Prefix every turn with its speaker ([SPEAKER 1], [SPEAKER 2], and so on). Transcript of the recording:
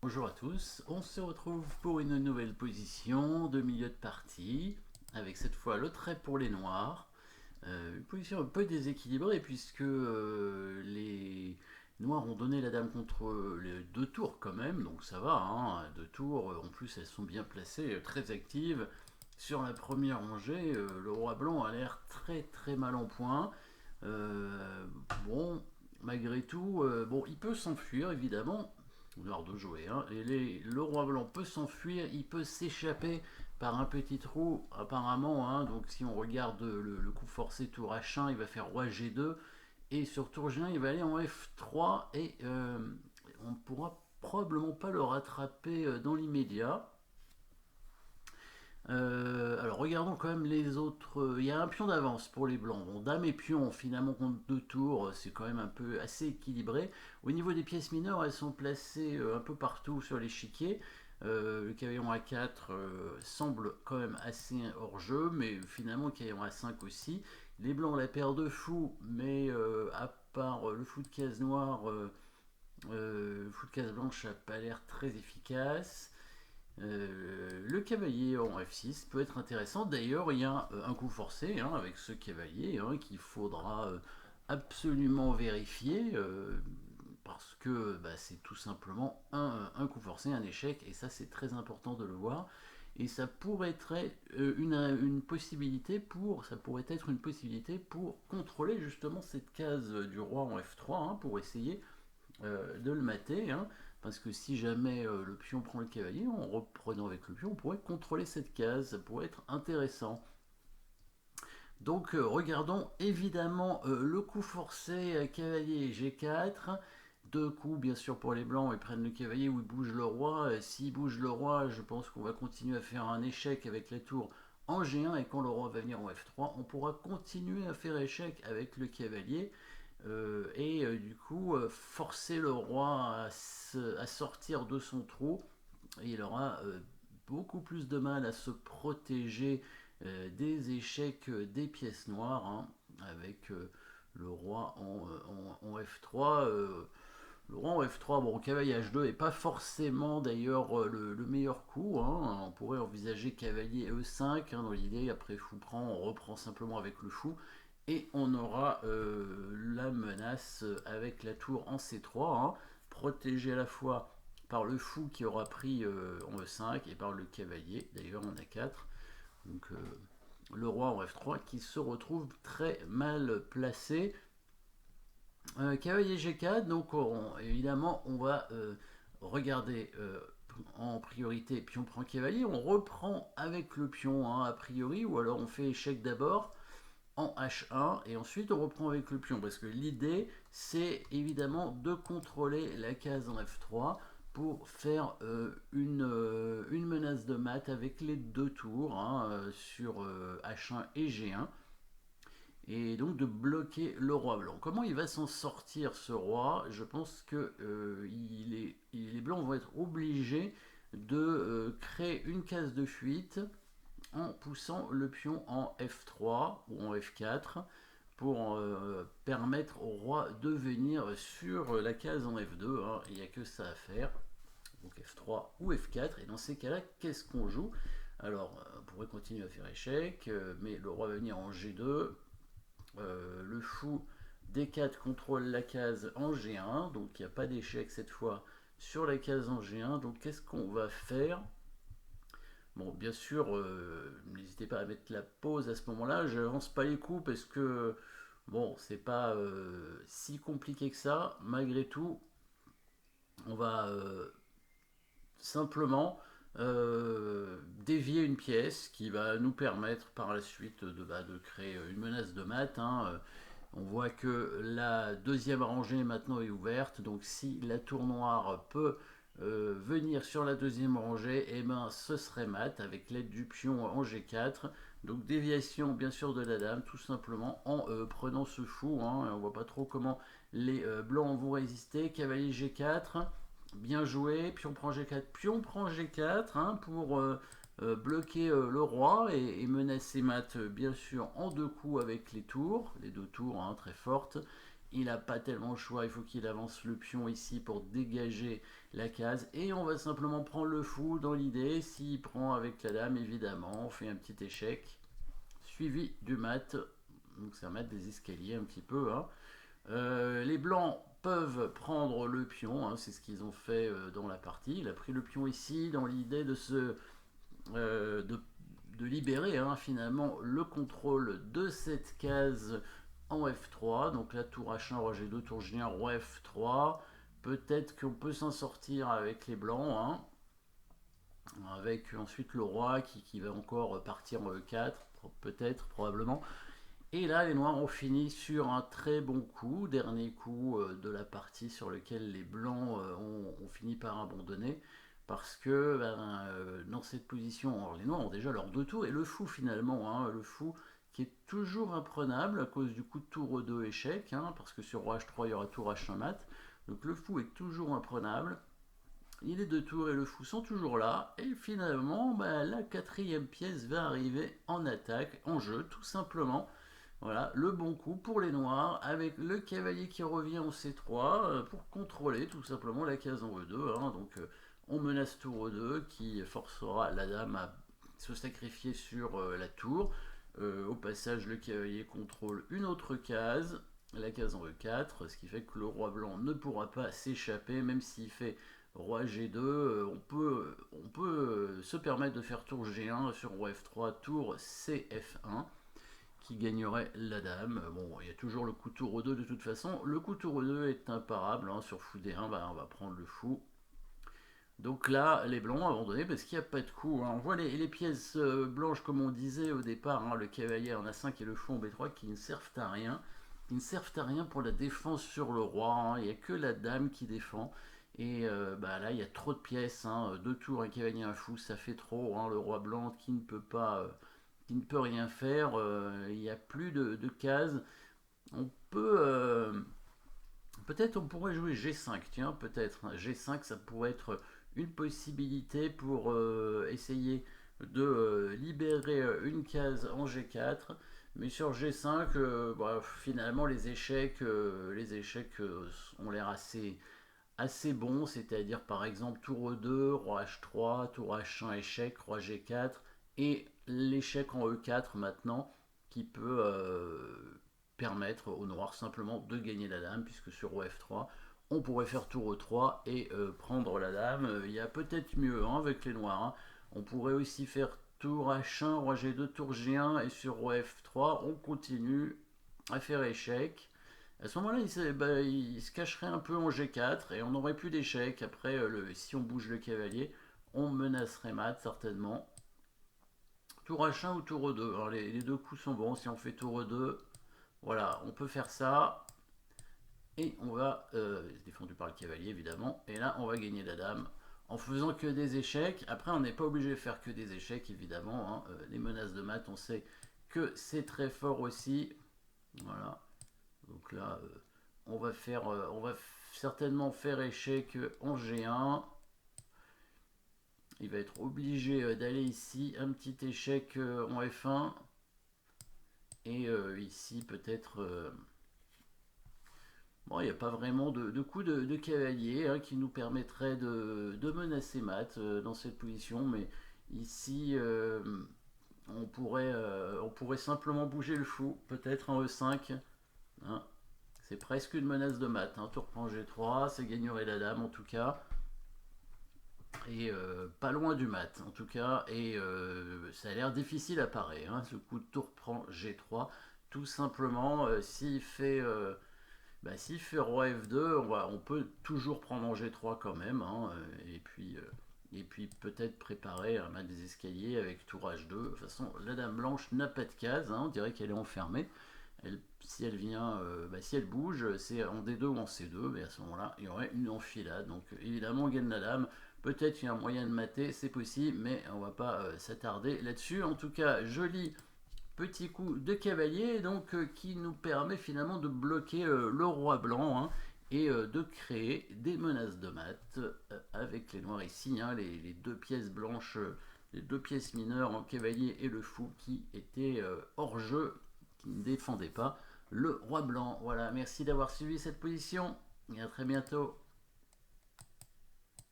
[SPEAKER 1] Bonjour à tous, on se retrouve pour une nouvelle position de milieu de partie, avec cette fois le trait pour les noirs. Une position un peu déséquilibrée puisque les noirs ont donné la dame contre les deux tours quand même, donc ça va, hein, deux tours, en plus elles sont bien placées, très actives. Sur la première rangée, le roi blanc a l'air très très mal en point. Euh, bon, malgré tout, bon, il peut s'enfuir évidemment, l'heure de jouer, hein, et le roi blanc peut s'enfuir, il peut s'échapper par un petit trou apparemment, hein, donc si on regarde le coup forcé tour H1, il va faire roi G2, et sur tour G1, il va aller en F3, et on ne pourra probablement pas le rattraper dans l'immédiat. Alors regardons quand même les autres. Il y a un pion d'avance pour les blancs. Bon, dame et pion finalement contre deux tours, c'est quand même un peu assez équilibré. Au niveau des pièces mineures, elles sont placées un peu partout sur l'échiquier. Le cavalier A4 semble quand même assez hors jeu, mais finalement le cavalier A5 aussi. Les blancs ont la paire de fous, mais à part le fou de case noire, le fou de case blanche n'a pas l'air très efficace. Le cavalier en F6 peut être intéressant. D'ailleurs, il y a un coup forcé, hein, avec ce cavalier, hein, qu'il faudra absolument vérifier parce que bah, c'est tout simplement coup forcé, un échec, et ça c'est très important de le voir. Et ça pourrait être une possibilité pour contrôler justement cette case du roi en F3, hein, pour essayer de le mater, hein, parce que si jamais le pion prend le cavalier, en reprenant avec le pion, on pourrait contrôler cette case, ça pourrait être intéressant. Donc regardons évidemment le coup forcé cavalier G4, deux coups bien sûr pour les blancs, ils prennent le cavalier ou ils bougent le roi. S'ils bougent le roi, je pense qu'on va continuer à faire un échec avec la tour en G1, et quand le roi va venir en F3, on pourra continuer à faire échec avec le cavalier. Du coup forcer le roi à sortir de son trou, et il aura beaucoup plus de mal à se protéger des échecs des pièces noires, hein, avec le roi en F3. Le roi en F3, bon, cavalier H2 est pas forcément d'ailleurs le meilleur coup, hein. On pourrait envisager cavalier E5, hein, dans l'idée, après fou prend, on reprend simplement avec le fou, et on aura la menace avec la tour en C3, hein, protégée à la fois par le fou qui aura pris en E5 et par le cavalier d'ailleurs en A4. Donc le roi en F3 qui se retrouve très mal placé. Cavalier G4, donc évidemment on va regarder en priorité pion prend cavalier, on reprend avec le pion, hein, a priori, ou alors on fait échec d'abord en H1 et ensuite on reprend avec le pion, parce que l'idée c'est évidemment de contrôler la case en F3 pour faire une menace de mat avec les deux tours, hein, sur H1 et G1, et donc de bloquer le roi blanc. Comment il va s'en sortir ce roi? Je pense que les blancs vont être obligés de créer une case de fuite en poussant le pion en F3 ou en F4 pour permettre au roi de venir sur la case en F2, hein. Il n'y a que ça à faire. Donc F3 ou F4, et dans ces cas-là, qu'est-ce qu'on joue? Alors, on pourrait continuer à faire échec, mais le roi va venir en G2, le fou D4 contrôle la case en G1, donc il n'y a pas d'échec cette fois sur la case en G1, donc qu'est-ce qu'on va faire? Bon, bien sûr, n'hésitez pas à mettre la pause à ce moment-là. Je n'avance pas les coups parce que, bon, c'est pas si compliqué que ça. Malgré tout, on va simplement dévier une pièce qui va nous permettre par la suite de créer une menace de mat, hein. On voit que la deuxième rangée maintenant est ouverte, donc si la tour noire peut venir sur la deuxième rangée, et ben ce serait mat avec l'aide du pion en G4. Donc déviation bien sûr de la dame, tout simplement en prenant ce fou, hein. On voit pas trop comment les blancs vont résister. Cavalier G4, bien joué. Pion prend G4, pion prend G4, hein, pour bloquer le roi et menacer mat bien sûr en deux coups avec les tours, les deux tours, hein, très fortes. il n'a pas tellement le choix, il faut qu'il avance le pion ici pour dégager la case. Et on va simplement prendre le fou dans l'idée. S'il prend avec la dame, évidemment, on fait un petit échec. Suivi du mat. Donc c'est un mat des escaliers un petit peu. Hein. Les blancs peuvent prendre le pion, hein, c'est ce qu'ils ont fait dans la partie. Il a pris le pion ici dans l'idée de se... de libérer hein, finalement le contrôle de cette case en F3. Donc là, tour H1, roi G2, tour G1, roi F3. Peut-être qu'on peut s'en sortir avec les blancs. Hein. Avec ensuite le roi qui va encore partir en E4, peut-être, probablement. Et là, les noirs ont fini sur un très bon coup, dernier coup de la partie sur lequel les blancs ont fini par abandonner. Parce que dans cette position, alors les noirs ont déjà leurs deux tours, et le fou finalement, hein, le fou qui est toujours imprenable à cause du coup de tour 2 échec, hein, parce que sur roi H3 il y aura tour H1 mat. Donc le fou est toujours imprenable. Les deux tours et le fou sont toujours là, et finalement la quatrième pièce va arriver en attaque, en jeu, tout simplement. Voilà, le bon coup pour les noirs, avec le cavalier qui revient en C3 pour contrôler tout simplement la case en E2. Hein. Donc on menace tour E2 qui forcera la dame à se sacrifier sur la tour. Au passage, le cavalier contrôle une autre case, la case en E4, ce qui fait que le roi blanc ne pourra pas s'échapper, même s'il fait roi G2, on peut se permettre de faire tour G1 sur roi F3, tour CF1 qui gagnerait la dame. Bon, il y a toujours le coup tour 2 de toute façon. Le coup tour 2 est imparable. Hein. Sur fou D1, on va prendre le fou. Donc là, les blancs ont abandonné parce qu'il n'y a pas de coup. Hein. On voit les pièces blanches, comme on disait au départ, hein, le cavalier en A5 et le fou en B3, qui ne servent à rien. Qui ne servent à rien pour la défense sur le roi. Hein. Il n'y a que la dame qui défend. Et là, il y a trop de pièces. Hein. Deux tours, un cavalier, un fou, ça fait trop. Hein. Le roi blanc qui ne peut pas... qui ne peut rien faire, il n'y a plus de cases. On peut... peut-être on pourrait jouer G5, tiens, peut-être. G5, ça pourrait être une possibilité pour essayer de libérer une case en G4. Mais sur G5, finalement, les échecs ont l'air assez bons. C'est-à-dire, par exemple, tour E2, roi H3, tour H1, échec, roi G4. Et l'échec en E4 maintenant, qui peut permettre aux noirs simplement de gagner la dame, puisque sur roi F3, on pourrait faire tour E3 et prendre la dame. Il y a peut-être mieux hein, avec les noirs. Hein. On pourrait aussi faire tour H1, roi G2, tour G1, et sur roi F3, on continue à faire échec. À ce moment-là, il se cacherait un peu en G4 et on n'aurait plus d'échec. Après, si on bouge le cavalier, on menacerait mat certainement. Tour H1 ou tour E2. Alors les deux coups sont bons. Si on fait tour E2, voilà, on peut faire ça. Et on va, défendu par le cavalier évidemment, et là on va gagner la dame en faisant que des échecs. Après on n'est pas obligé de faire que des échecs évidemment, hein. Les menaces de mat on sait que c'est très fort aussi. Voilà, donc là on va certainement faire échec en G1. Il va être obligé d'aller ici, un petit échec en F1. Et ici peut-être... bon, il n'y a pas vraiment de coup de cavalier hein, qui nous permettrait de menacer mat dans cette position, mais ici on pourrait simplement bouger le fou, peut-être en E5. Hein. C'est presque une menace de mat. Hein. Tour prend G3, ça gagnerait la dame en tout cas. Et pas loin du mat en tout cas, et ça a l'air difficile à parer. Hein, ce coup de tour prend G3, tout simplement s'il fait roi F2, on peut toujours prendre en G3 quand même, hein, et puis peut-être préparer un mat des escaliers avec tour H2. De toute façon, la dame blanche n'a pas de case, hein, on dirait qu'elle est enfermée. Si elle vient, si elle bouge, c'est en D2 ou en C2, mais à ce moment-là, il y aurait une enfilade. Donc évidemment, on gagne la dame. Peut-être qu'il y a un moyen de mater, c'est possible, mais on va pas s'attarder là-dessus. En tout cas, joli petit coup de cavalier, donc qui nous permet finalement de bloquer le roi blanc hein, et de créer des menaces de mat avec les noirs ici, hein, les deux pièces blanches, les deux pièces mineures en cavalier et le fou qui étaient hors jeu, qui ne défendaient pas. le roi blanc. Voilà, merci d'avoir suivi cette position et à très bientôt.